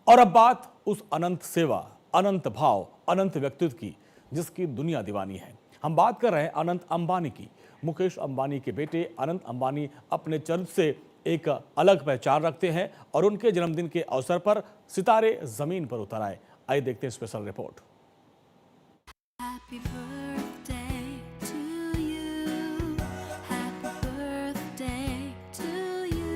और अब बात उस अनंत सेवा, अनंत भाव, अनंत व्यक्तित्व की जिसकी दुनिया दीवानी है। हम बात कर रहे हैं अनंत अंबानी की। मुकेश अंबानी के बेटे अनंत अंबानी अपने चरित्र से एक अलग पहचान रखते हैं और उनके जन्मदिन के अवसर पर सितारे जमीन पर उतर आए। आइए देखते हैं special report. Happy birthday to you. Happy birthday to you.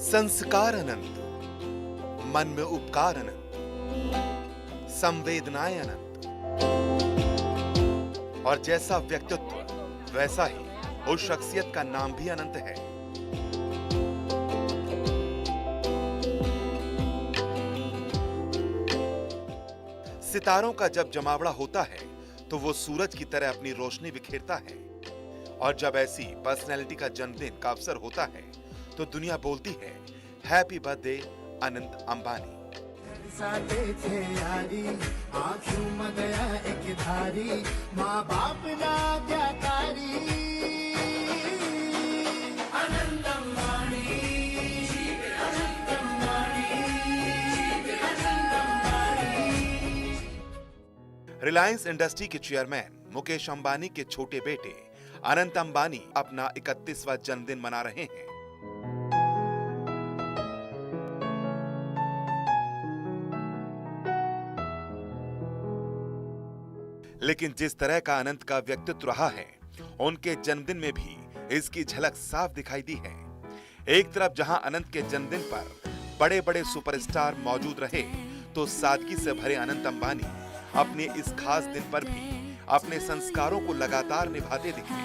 संस्कार अनंत, मन में उपकार अनंत, संवेदनाएं अनंत, और जैसा व्यक्तित्व वैसा ही उस शख्सियत का नाम भी अनंत है। सितारों का जब जमावड़ा होता है तो वो सूरज की तरह अपनी रोशनी बिखेरता है, और जब ऐसी पर्सनैलिटी का जन्मदिन का अवसर होता है तो दुनिया बोलती है हैप्पी बर्थडे अनंत अंबानी। माँ बाप ना त्याकारी अनंत अंबानी, अनंत अंबानी, अनंत अंबानी। रिलायंस इंडस्ट्री के चेयरमैन मुकेश अंबानी के छोटे बेटे अनंत अंबानी अपना 31वां जन्मदिन मना रहे हैं। लेकिन जिस तरह का अनंत का व्यक्तित्व रहा है, उनके जन्मदिन में भी इसकी झलक साफ दिखाई दी है। एक तरफ जहां अनंत के जन्मदिन पर बड़े बड़े सुपरस्टार मौजूद रहे, तो सादगी से भरे अनंत अंबानी अपने इस खास दिन पर भी अपने संस्कारों को लगातार निभाते दिखे।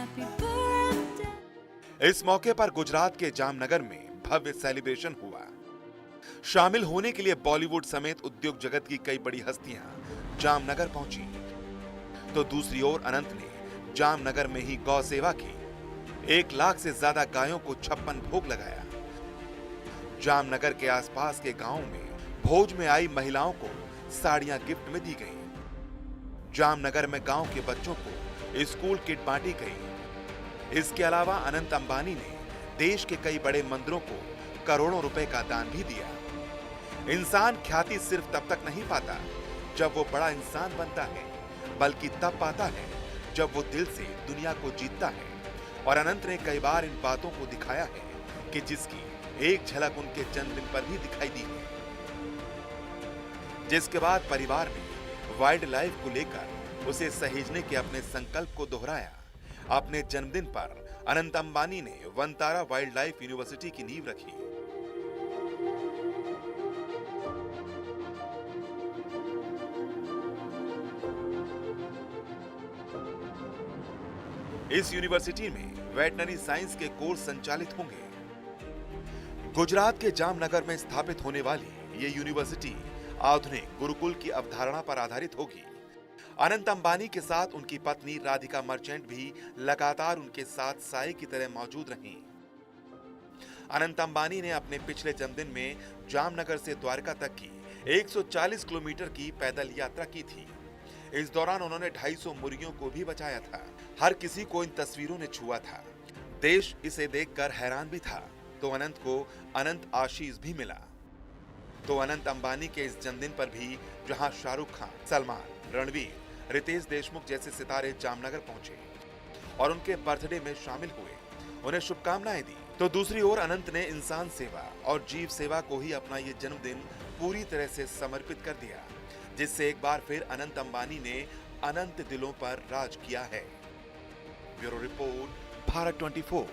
इस मौके पर गुजरात के जामनगर में भव्य सेलिब्रेशन हुआ। शामिल होने के लिए बॉलीवुड समेत उद्योग जगत की कई बड़ी हस्तियां जामनगर पहुंची, तो दूसरी ओर अनंत ने जामनगर में ही गौ सेवा की। 1 लाख से ज्यादा गायों को 56 भोग लगाया। जामनगर के आसपास के गांवों में भोज में आई महिलाओं को साड़ियां गिफ्ट में दी गईं। जामनगर में गांव के बच्चों को स्कूल किट बांटी गई। इसके अलावा अनंत अंबानी ने देश के कई बड़े मंदिरों को करोड़ों रुपए का दान भी दिया। इंसान ख्याति सिर्फ तब तक नहीं पाता जब वो बड़ा इंसान बनता है, बल्कि तब पाता है जब वो दिल से दुनिया को जीतता है। और अनंत ने कई बार इन बातों को दिखाया है कि जिसकी एक झलक उनके जन्मदिन पर भी दिखाई दी है। जिसके बाद परिवार ने वाइल्ड लाइफ को लेकर उसे सहेजने के अपने संकल्प को दोहराया। अपने जन्मदिन पर अनंत अंबानी ने वनतारा वाइल्ड लाइफ यूनिवर्सिटी की नींव रखी। इस यूनिवर्सिटी में वेटनरी साइंस के कोर्स संचालित होंगे। गुजरात के जामनगर में स्थापित होने वाली ये यूनिवर्सिटी आधुनिक गुरुकुल की अवधारणा पर आधारित होगी। अनंत अंबानी के साथ उनकी पत्नी राधिका मर्चेंट भी लगातार उनके साथ साए की तरह मौजूद रहीं। अनंत अंबानी ने अपने पिछले जन्मदिन में जामनगर से द्वारका तक की 140 किलोमीटर की पैदल यात्रा की थी। इस दौरान उन्होंने 250 मुर्गियों को भी बचाया था। हर किसी को इन तस्वीरों ने छुआ था। देश इसे देखकर हैरान भी था। तो अनंत को अनंत आशीष भी मिला। तो अनंत अंबानी के इस जन्मदिन पर भी जहां शाहरुख खान, सलमान, रणवीर, रितेश देशमुख जैसे सितारे जामनगर पहुंचे और उनके बर्थडे में शामिल हुए, उन्हें शुभकामनाएं दी, तो दूसरी ओर अनंत ने इंसान सेवा और जीव सेवा को ही अपना ये जन्मदिन पूरी तरह से समर्पित कर दिया, जिससे एक बार फिर अनंत अंबानी ने अनंत दिलों पर राज किया है। Bureau report, Bharat 24।